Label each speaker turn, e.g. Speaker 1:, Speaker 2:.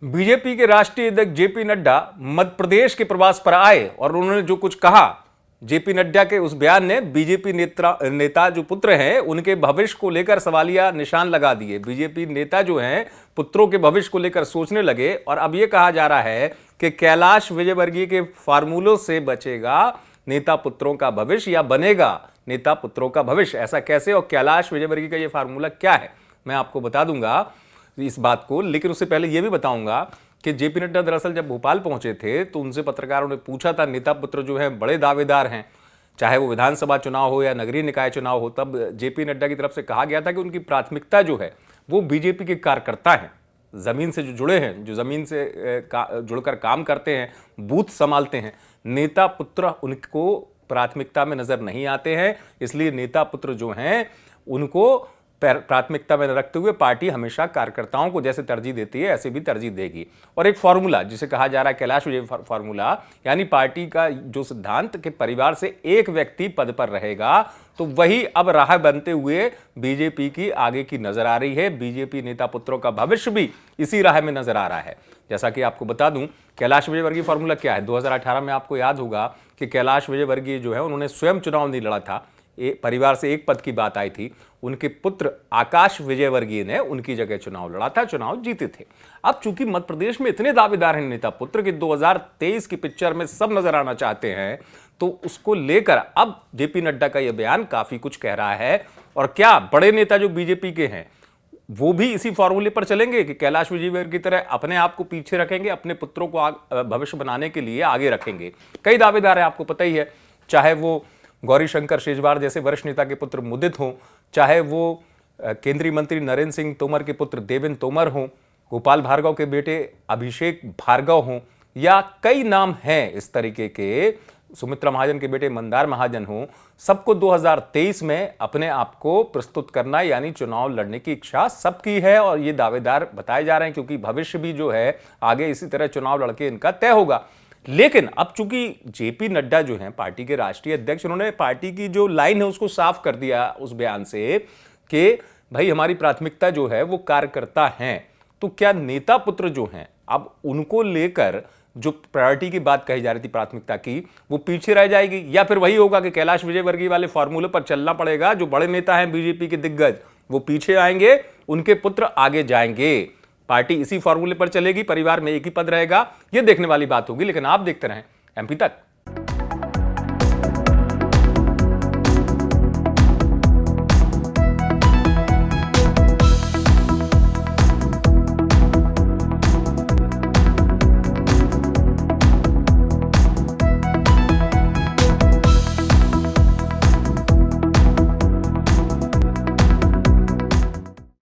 Speaker 1: BJP के राष्ट्रीय अध्यक्ष जेपी नड्डा मध्य प्रदेश के प्रवास पर आए और उन्होंने जो कुछ कहा, जेपी नड्डा के उस बयान ने बीजेपी नेता जो पुत्र हैं उनके भविष्य को लेकर सवालिया निशान लगा दिए। बीजेपी नेता जो हैं पुत्रों के भविष्य को लेकर सोचने लगे और अब यह कहा जा रहा है कि कैलाश विजयवर्गीय के फार्मूलों से बचेगा नेता पुत्रों का भविष्य या बनेगा नेता पुत्रों का भविष्य। ऐसा कैसे और कैलाश विजयवर्गीय का यह फार्मूला क्या है, मैं आपको बता दूंगा इस बात को। लेकिन उससे पहले यह भी बताऊंगा कि जेपी नड्डा दरअसल जब भोपाल पहुंचे थे तो उनसे पत्रकारों ने पूछा था, नेता पुत्र जो है बड़े दावेदार हैं, चाहे वो विधानसभा चुनाव हो या नगरीय निकाय चुनाव हो, तब जेपी नड्डा की तरफ से कहा गया था कि उनकी प्राथमिकता जो है वो बीजेपी के कार्यकर्ता हैं, जमीन से जो जुड़े हैं, जो जमीन से जुड़कर काम करते हैं, बूथ संभालते हैं। नेता पुत्र उनको प्राथमिकता में नजर नहीं आते हैं, इसलिए नेता पुत्र जो हैं उनको प्राथमिकता में रखते हुए पार्टी हमेशा कार्यकर्ताओं को जैसे तरजीह देती है ऐसे भी तरजीह देगी। और एक फॉर्मूला जिसे कहा जा रहा है कैलाश विजय फॉर्मूला, यानी पार्टी का जो सिद्धांत के परिवार से एक व्यक्ति पद पर रहेगा, तो वही अब राह बनते हुए बीजेपी की आगे की नजर आ रही है। बीजेपी नेता पुत्रों का भविष्य भी इसी राह में नजर आ रहा है। जैसा कि आपको बता दूं, कैलाश विजयवर्गीय फॉर्मूला क्या है। 2018 में आपको याद होगा कि कैलाश विजयवर्गीय जो है उन्होंने स्वयं चुनाव नहीं लड़ा था, परिवार से एक पद की बात आई थी। उनके पुत्र आकाश विजयवर्गीय ने उनकी जगह चुनाव लड़ा था, चुनाव जीते थे। अब चूंकि मध्य प्रदेश में इतने दावेदार हैं नेता पुत्र कि 2023 की पिक्चर में सब नजर आना चाहते हैं, तो उसको लेकर अब जेपी नड्डा का यह बयान काफी कुछ कह रहा है। और क्या बड़े नेता जो बीजेपी के हैं वो भी इसी फॉर्मूले पर चलेंगे कि कैलाश विजयवर्गीय की तरह अपने आप को पीछे रखेंगे, अपने पुत्रों को भविष्य बनाने के लिए आगे रखेंगे। कई दावेदार हैं, आपको पता ही है, चाहे वो गौरीशंकर शेजवार जैसे वरिष्ठ नेता के पुत्र मुदित हों, चाहे वो केंद्रीय मंत्री नरेंद्र सिंह तोमर के पुत्र देवेंद्र तोमर हों, गोपाल भार्गव के बेटे अभिषेक भार्गव हों, या कई नाम हैं इस तरीके के, सुमित्रा महाजन के बेटे मंदार महाजन हों, सबको 2023 में अपने आप को प्रस्तुत करना यानी चुनाव लड़ने की इच्छा सबकी है। और ये दावेदार बताए जा रहे हैं क्योंकि भविष्य भी जो है आगे इसी तरह चुनाव लड़के इनका तय होगा। लेकिन अब चूंकि जेपी नड्डा जो हैं पार्टी के राष्ट्रीय अध्यक्ष, उन्होंने पार्टी की जो लाइन है उसको साफ कर दिया उस बयान से कि भाई हमारी प्राथमिकता जो है वो कार्यकर्ता हैं। तो क्या नेता पुत्र जो हैं अब उनको लेकर जो प्रायोरिटी की बात कही जा रही थी प्राथमिकता की, वो पीछे रह जाएगी, या फिर वही होगा कि कैलाश विजयवर्गीय वाले फॉर्मूले पर चलना पड़ेगा, जो बड़े नेता हैं बीजेपी के दिग्गज वो पीछे आएंगे, उनके पुत्र आगे जाएंगे, पार्टी इसी फॉर्मूले पर चलेगी, परिवार में एक ही पद रहेगा। यह देखने वाली बात होगी। लेकिन आप देखते रहें एमपी तक।